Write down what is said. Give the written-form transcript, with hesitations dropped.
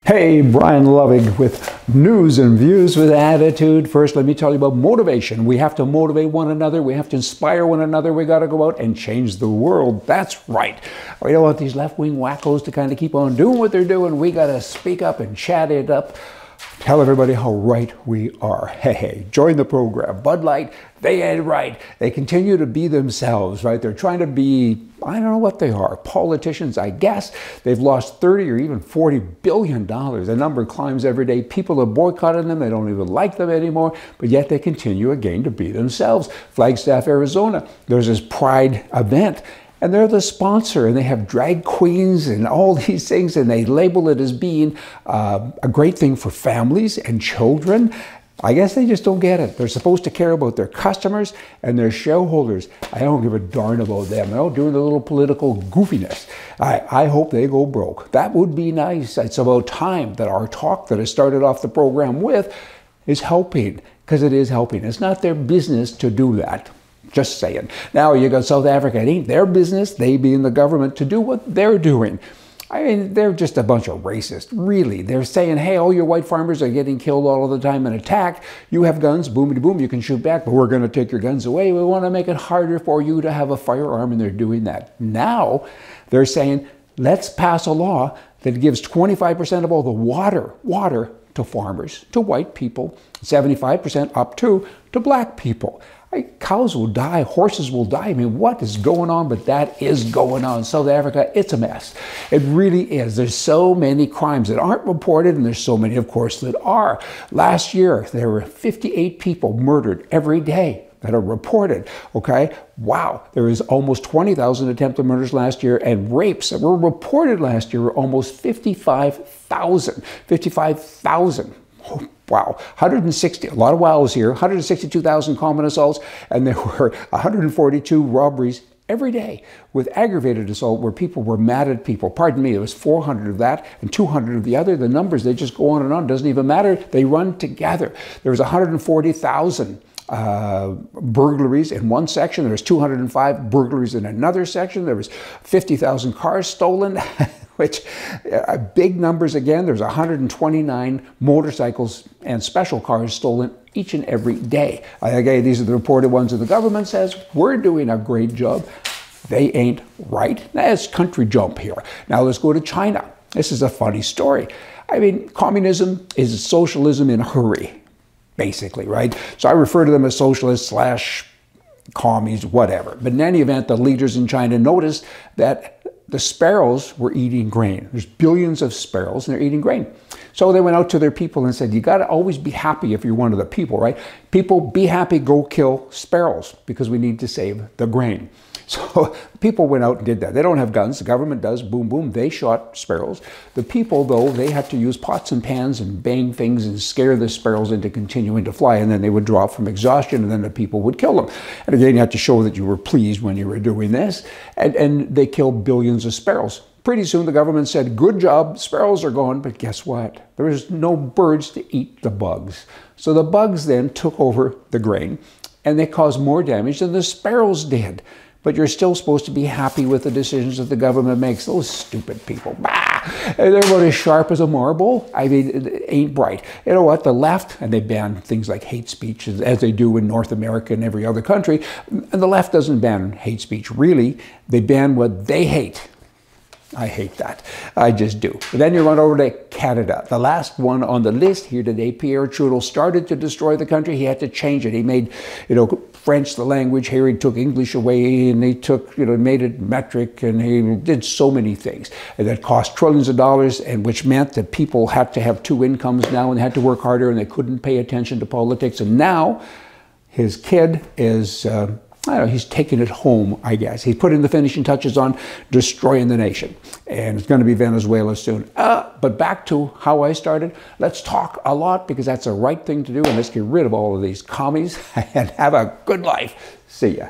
Hey, Brian Loving with news and views with attitude. First, let me tell you about motivation. We have to motivate one another. We have to inspire one another. We got to go out and change the world. That's right. We don't want these left-wing wackos to kind of keep on doing what they're doing. We got to speak up and chat it up. Tell everybody how right we are. Hey, join the program. Bud Light, they ain't right. They continue to be themselves, right? They're trying to be, I don't know what they are, politicians, I guess. They've lost 30 or even $40 billion. The number climbs every day. People are boycotting them. They don't even like them anymore, but yet they continue again to be themselves. Flagstaff, Arizona, there's this Pride event. And they're the sponsor, and they have drag queens and all these things, and they label it as being a great thing for families and children. I guess they just don't get it. They're supposed to care about their customers and their shareholders. I don't give a darn about them. They're doing the little political goofiness. I hope they go broke. That would be nice. It's about time that our talk that I started off the program with is helping, because it is helping. It's not their business to do that. Just saying. Now you got South Africa. It ain't their business, they being the government, to do what they're doing. I mean, they're just a bunch of racists, really. They're saying, hey, all your white farmers are getting killed all the time and attacked. You have guns, boomity boom, you can shoot back, but we're going to take your guns away. We want to make it harder for you to have a firearm, and they're doing that. Now they're saying, let's pass a law that gives 25% of all the water to farmers, to white people, 75% up to black people. Cows will die, horses will die. I mean, what is going on? But that is going on. South Africa, it's a mess. It really is. There's so many crimes that aren't reported, and there's so many, of course, that are. Last year, there were 58 people murdered every day that are reported, okay? Wow. There was almost 20,000 attempted murders last year, and rapes that were reported last year were almost 55,000. 55,000. Oh, wow, 160, a lot of wows here, 162,000 common assaults, and there were 142 robberies every day with aggravated assault where people were mad at people. Pardon me, there was 400 of that and 200 of the other. The numbers, they just go on and on. Doesn't even matter. They run together. There was 140,000 burglaries in one section. There was 205 burglaries in another section. There was 50,000 cars stolen. Which big numbers again. There's 129 motorcycles and special cars stolen each and every day. Okay, these are the reported ones that the government says we're doing a great job. They ain't right. That's country jump here. Now let's go to China. This is a funny story. I mean, communism is socialism in a hurry, basically, right? So I refer to them as socialists / commies, whatever. But in any event, the leaders in China noticed that the sparrows were eating grain. There's billions of sparrows, and they're eating grain. So they went out to their people and said, you got to always be happy if you're one of the people, right? People, be happy, go kill sparrows, because we need to save the grain. So people went out and did that. They don't have guns. The government does. Boom, boom. They shot sparrows. The people, though, they had to use pots and pans and bang things and scare the sparrows into continuing to fly, and then they would drop from exhaustion, and then the people would kill them. And again, you had to show that you were pleased when you were doing this. And they killed billions of sparrows. Pretty soon the government said, good job, sparrows are gone, but guess what? There was no birds to eat the bugs. So the bugs then took over the grain, and they caused more damage than the sparrows did. But you're still supposed to be happy with the decisions that the government makes. Those stupid people. Bah! They're about as sharp as a marble. I mean, it ain't bright. You know what? The left, and they ban things like hate speech, as they do in North America and every other country. And the left doesn't ban hate speech, really. They ban what they hate. I hate that. I just do. But then you run over to Canada. The last one on the list here today, Pierre Trudeau started to destroy the country. He had to change it. He made, French the language. Here he took English away, and he took, made it metric, and he did so many things. And that cost trillions of dollars, and which meant that people had to have two incomes now, and they had to work harder, and they couldn't pay attention to politics. And now his kid is... I don't know, he's taking it home, I guess. He's putting the finishing touches on destroying the nation. And it's going to be Venezuela soon. But back to how I started. Let's talk a lot, because that's the right thing to do. And let's get rid of all of these commies and have a good life. See ya.